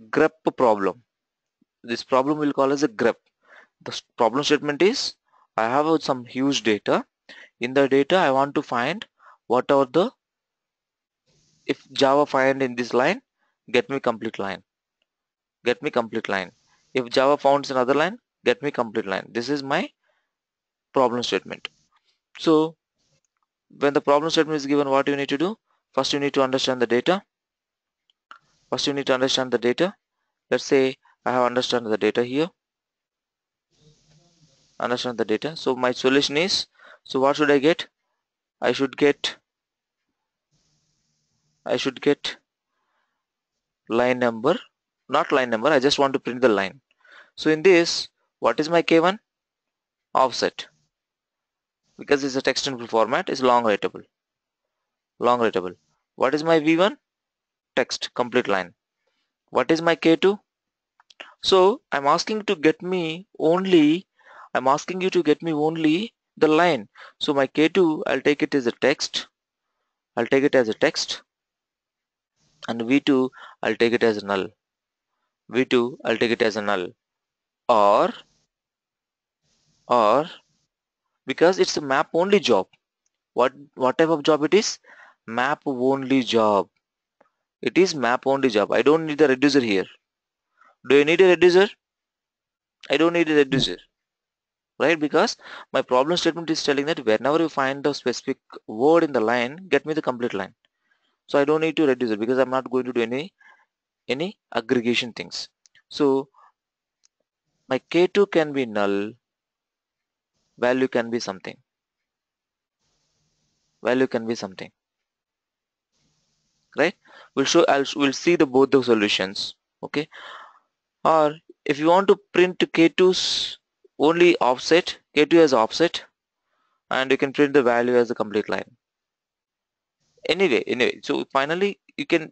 grep problem. This problem we'll call as a grep. The problem statement is, I have some huge data. In the data I want to find what are the, if Java find in this line, get me complete line, get me complete line. If Java founds another line, get me complete line. This is my problem statement. So when the problem statement is given, what you need to do? First you need to understand the data. First you need to understand the data. Let's say I have understand the data here. Understand the data. So my solution is, so what should I get? I should get line number, not line number. I just want to print the line. So in this, what is my K1? Offset. Because it's a text input format, is long writable. Long writable. What is my V1? Text complete line. What is my K2? So I'm asking to get me only, I'm asking you to get me only the line. So my K2, I'll take it as a text. I'll take it as a text. And V2, I'll take it as a null. V2, I'll take it as a null. Or because it's a map only job. What type of job it is? Map only job. It is map only job. I don't need the reducer here. Do you need a reducer? I don't need a reducer, right? Because my problem statement is telling that whenever you find the specific word in the line, get me the complete line. So I don't need to reduce it because I'm not going to do any aggregation things. So my K2 can be null, value can be something, value can be something, right? We'll see the both the solutions, okay? Or if you want to print K2's only offset, K2 as offset, and you can print the value as a complete line. Anyway, so finally you can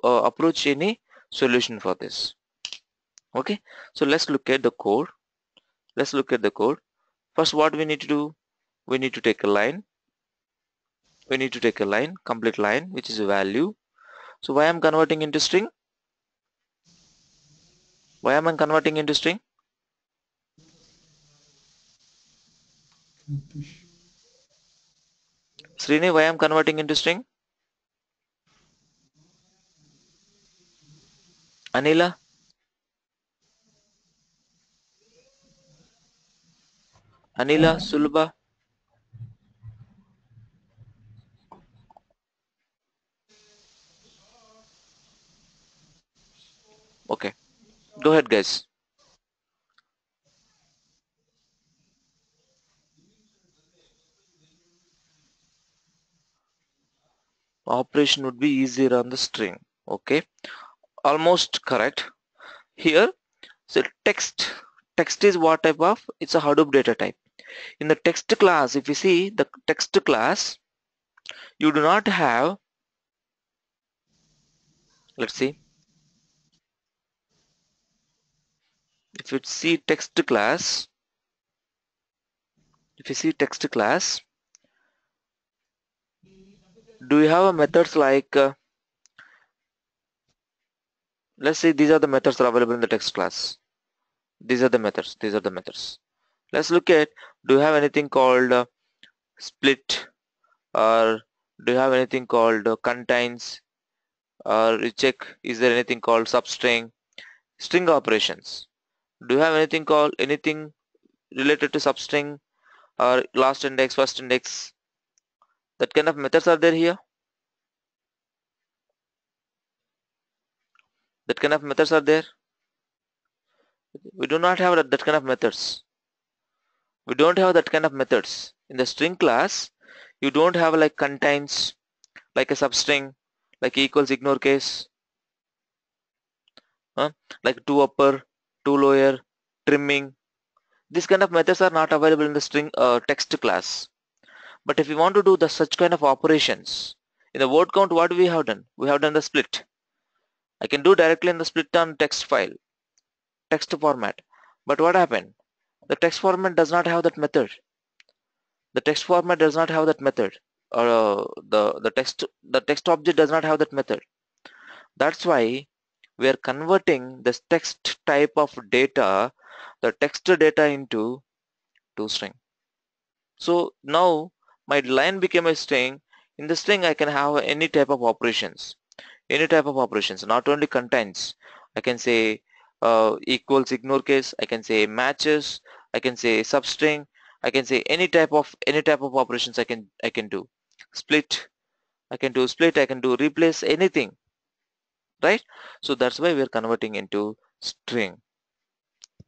approach any solution for this. Okay, so let's look at the code. Let's look at the code. First, what we need to do, we need to take a line. We need to take a line, complete line, which is a value. So why I'm converting into string? Why am I converting into string? Srini, why I'm converting into string? Anila? Anila, Sulba? Okay, go ahead guys. Operation would be easier on the string. Okay, almost correct. Here, so text is what type of? It's a Hadoop data type. In the text class, if you see the text class, you do not have, let's see, if you see text class, if you see text class, do you have a methods like, let's say these are the methods that are available in the text class. These are the methods. These are the methods. Let's look at, do you have anything called split, or do you have anything called contains, or you check is there anything called substring, string operations? Do you have anything called anything related to substring or last index, first index? That kind of methods are there here. That kind of methods are there. We do not have that kind of methods. We don't have that kind of methods in the string class. You don't have like contains, like a substring, like equals ignore case, like to upper, to lower, trimming. These kind of methods are not available in the string text class. But if you want to do the such kind of operations in the word count, what we have done? We have done the split. I can do directly in the split on text file, text format. But what happened? The text format does not have that method. The text format does not have that method, or the text object does not have that method. That's why we are converting this text type of data, the text data into to string. So now my line became a string. In the string I can have any type of operations. Any type of operations, not only contains. I can say equals ignore case, I can say matches, I can say substring, I can say any type of operations I can do. Split, I can do split, I can do replace, anything, right? So that's why we're converting into string.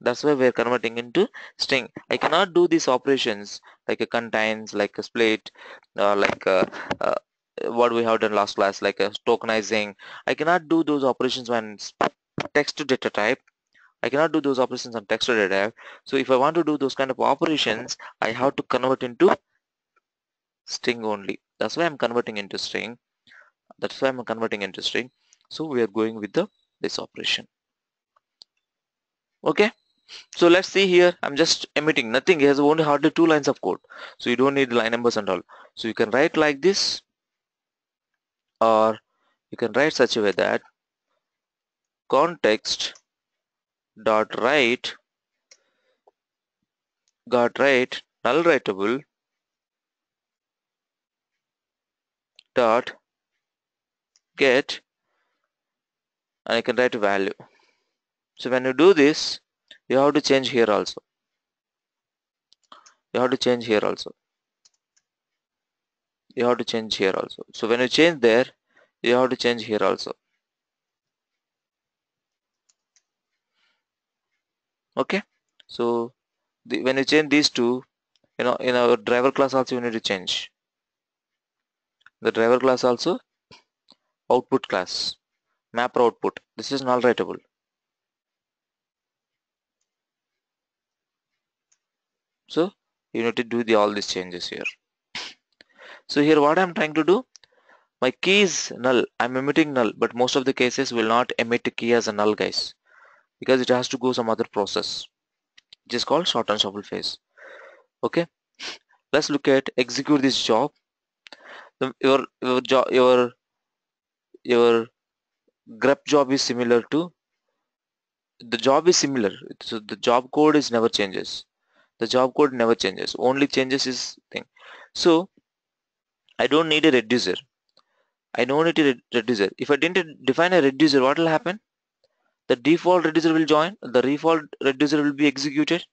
That's why we're converting into string. I cannot do these operations like a contains, like a split, like uh, what we have done last class, like a tokenizing. I cannot do those operations when text to data type. I cannot do those operations on text to data type. So if I want to do those kind of operations, I have to convert into string only. That's why I'm converting into string. That's why I'm converting into string. So we are going with the this operation. Okay. So let's see here. I'm just emitting nothing. It has only hardly 2 lines of code. So you don't need line numbers and all. So you can write like this, or you can write such a way that context dot write got write null writable dot get, and I can write a value. So when you do this, you have to change here also. You have to change here also. You have to change here also. So when you change there, you have to change here also. Okay. So when you change these two, in our driver class also you need to change the driver class also. Output class, mapper output, this is null writable. So you need to do all these changes here. So here what I'm trying to do, my key is null, I'm emitting null, but most of the cases will not emit a key as a null, guys, because it has to go some other process, which is called short and shuffle phase. Okay, let's look at execute this job. Your job, your grep job is similar to the job is similar. So the job code is never changes. The job code never changes. Only changes is thing. So I don't need a reducer. I don't need a reducer. If I didn't define a reducer, what will happen? The default reducer will join. The default reducer will be executed.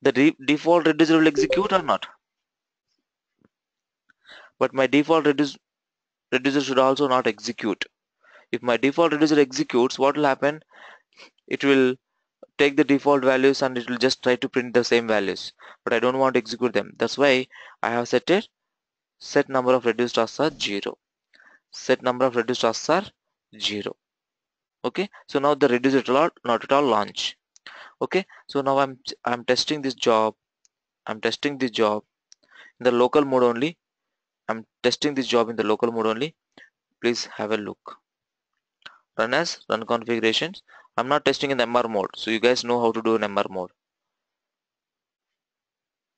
The default reducer will execute or not. But my default reducer should also not execute. If my default reducer executes, what will happen? It will take the default values and it will just try to print the same values. But I don't want to execute them. That's why I have set it. Set number of reduced tasks are 0. Set number of reduced tasks are 0. Okay, so now the reduce it not at all launch. Okay, so now I'm testing this job. I'm testing this job in the local mode only. I'm testing this job in the local mode only. Please have a look. Run as run configurations. I'm not testing in the MR mode, so you guys know how to do an MR mode.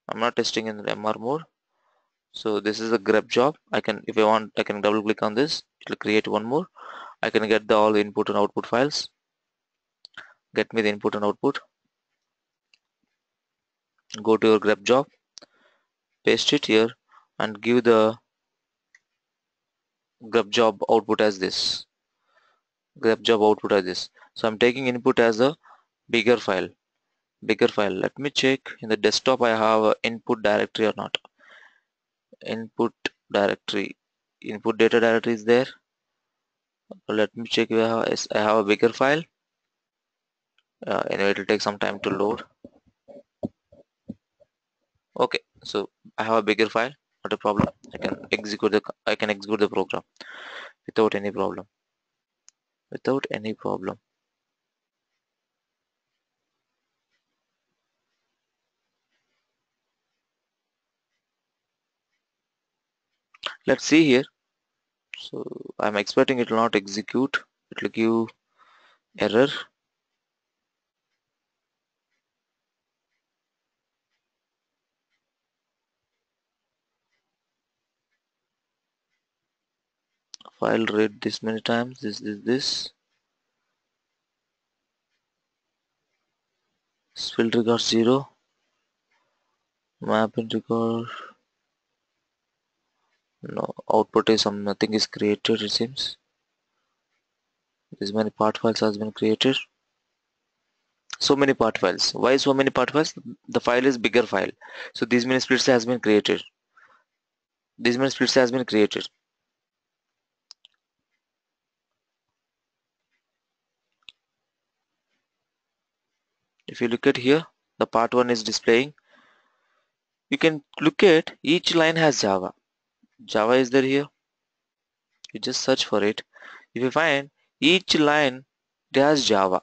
I'm not testing in the MR mode. So this is a grep job. I can, if I want, I can double click on this. It will create one more. I can get the all input and output files. Get me the input and output. Go to your grep job, paste it here, and give the grep job output as this. Grep job output as this. So I'm taking input as a bigger file. Bigger file. Let me check in the desktop I have a input directory or not. Input directory. Input data directory is there. Let me check if I have a bigger file. Anyway, it will take some time to load. Okay, so I have a bigger file, not a problem. I can execute the program without any problem. Without any problem. Let's see here. So I'm expecting it will not execute. It will give error. file read this many times, this field record 0, map in record, no, output is some, nothing is created it seems. This many part files has been created. So many part files. Why so many part files? The file is bigger file. So these many splits has been created. These many splits has been created. If you look at here, the part 1 is displaying. You can look at each line has Java. Java is there here. You just search for it. If you find each line, it has Java.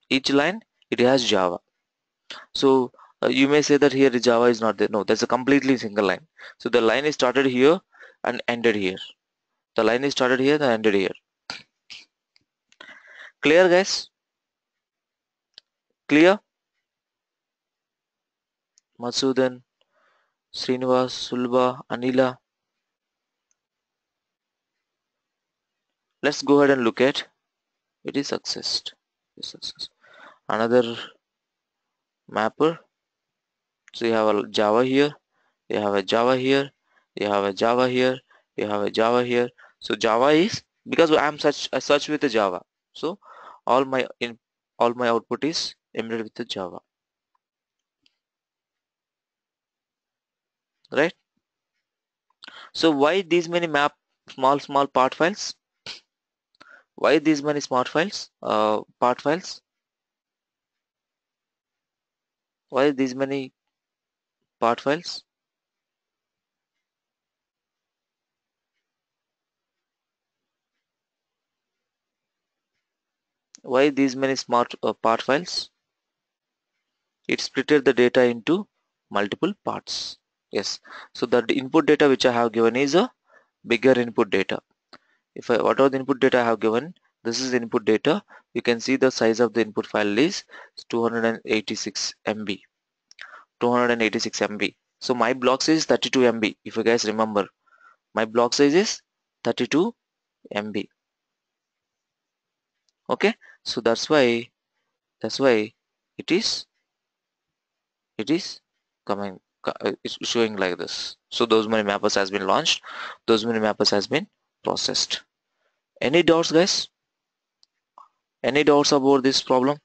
Each line, it has Java. So you may say that here Java is not there. No, that's a completely single line. So the line is started here and ended here. The line is started here and ended here. Clear, guys? Clear? Masudan, Srinivas, Sulba, Anila. Let's go ahead and look at it is successed. Another mapper. So you have a Java here, you have a Java here, you have a Java here, you have a Java here. So Java is because I search with the Java. So all my output is embedded with the Java. Right? So why these many small part files? Why these many smart files? Part files? Why these many part files? Why these many smart part files? It splitted the data into multiple parts. Yes. So the input data which I have given is a bigger input data. If whatever the input data I have given, this is input data. You can see the size of the input file is 286 MB. 286 MB. So my block size is 32 MB. If you guys remember, my block size is 32 MB. Okay. So that's why it is coming it's showing like this. So those many mappers has been launched, those many mappers has been processed. Any doubts, guys? Any doubts about this problem?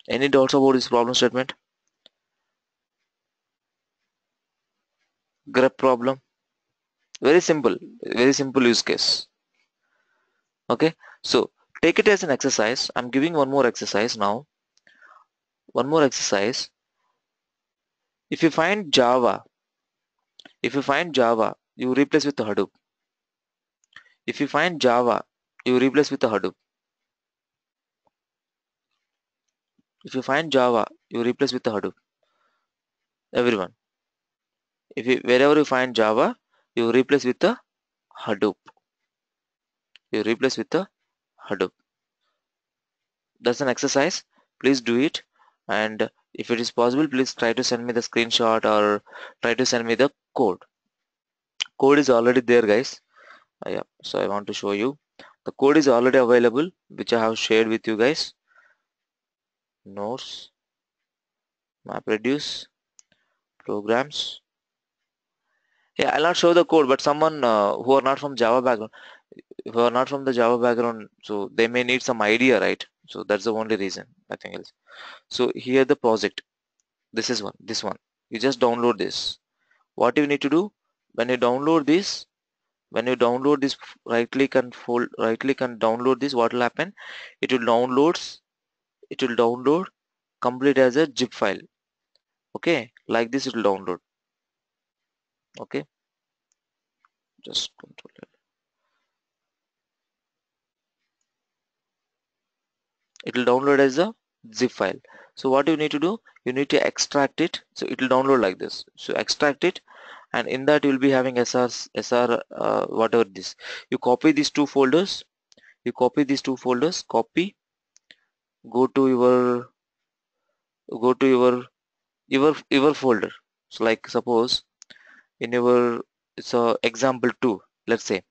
Any doubts about this problem statement? Grep problem, very simple use case. Okay, so take it as an exercise. I'm giving one more exercise now. One more exercise. If you find Java, you replace with the Hadoop. If you find Java, you replace with the Hadoop. If you find Java, you replace with the Hadoop. Everyone. If you, wherever you find Java, you replace with the Hadoop. You replace with the Hadoop. That's an exercise. Please do it. And if it is possible, please try to send me the screenshot or try to send me the code. Code is already there, guys. Yeah. So I want to show you. The code is already available, which I have shared with you guys. Notes, Mapreduce, programs. Yeah, I'll not show the code, but someone who are not from Java background, who are not from the Java background, so they may need some idea, right? So that's the only reason, nothing else. So here the project. This one. You just download this. What you need to do when you download this, right click and download this, what will happen? It will download complete as a zip file. Okay, like this it will download. Okay, just control it. It will download as a zip file. So what you need to do, you need to extract it. So it will download like this. So extract it, and in that you will be having SR whatever this. You copy these two folders. Copy, go to your folder. So like suppose in your, it's a example 2, let's say.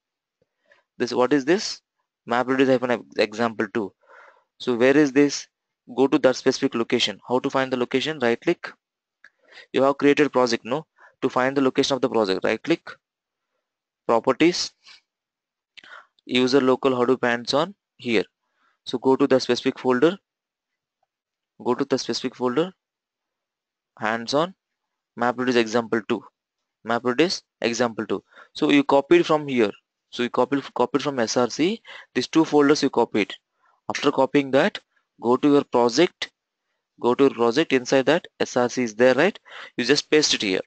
This, what is this? Mapreduce hyphen example 2. So where is this? Go to that specific location. How to find the location? Right click. You have created project, no? To find the location of the project, right click, properties, user local Hadoop hands-on here. So go to the specific folder, hands-on, Mapreduce example 2, Mapreduce example 2. So you copied from here. So you copied from SRC. These two folders you copied. After copying that, go to your project. Inside that SRC is there, right? You just paste it here.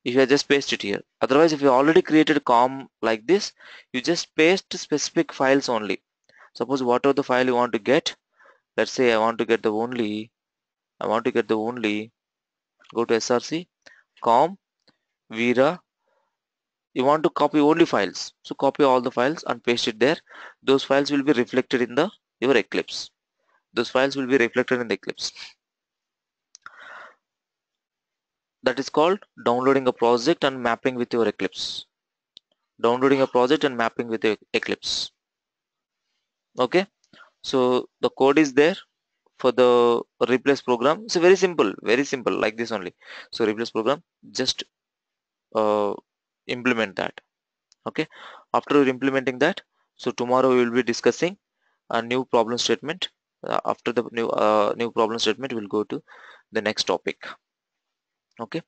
If I just paste it here, otherwise if you already created com like this, you just paste specific files only. Suppose whatever the file you want to get, let's say I want to get the only, go to src com Vera. You want to copy only files, so copy all the files and paste it there. Those files will be reflected in the your Eclipse. That is called downloading a project and mapping with your Eclipse. Okay, so the code is there for the replace program. It's very simple, like this only. So replace program, just uh, implement that. Okay, after implementing that, so tomorrow we will be discussing a new problem statement. After the new problem statement, we'll go to the next topic. Okay.